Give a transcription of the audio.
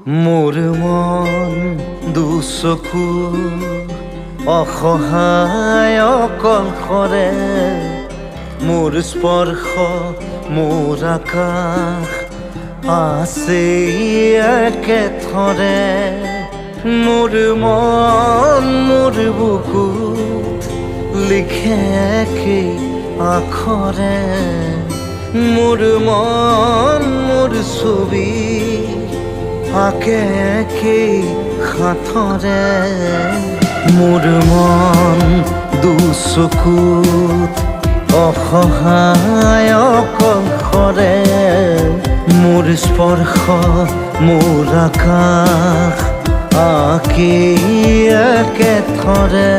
মোৰ মন দুচকু অসহায় অকলশৰে মোৰ স্পৰ্শ মোৰ আকাশ আছে একেথৰে মোৰ মন মোৰ বুকুত লিখে একেই আখৰে মোৰ মন মোৰ ছবি আঁকে একেই সাঁথৰে মোৰ মন দুচকুত অসহায় অকলশৰে মোৰ স্পৰ্শ মোৰ আকাশ আঁকি একেথৰে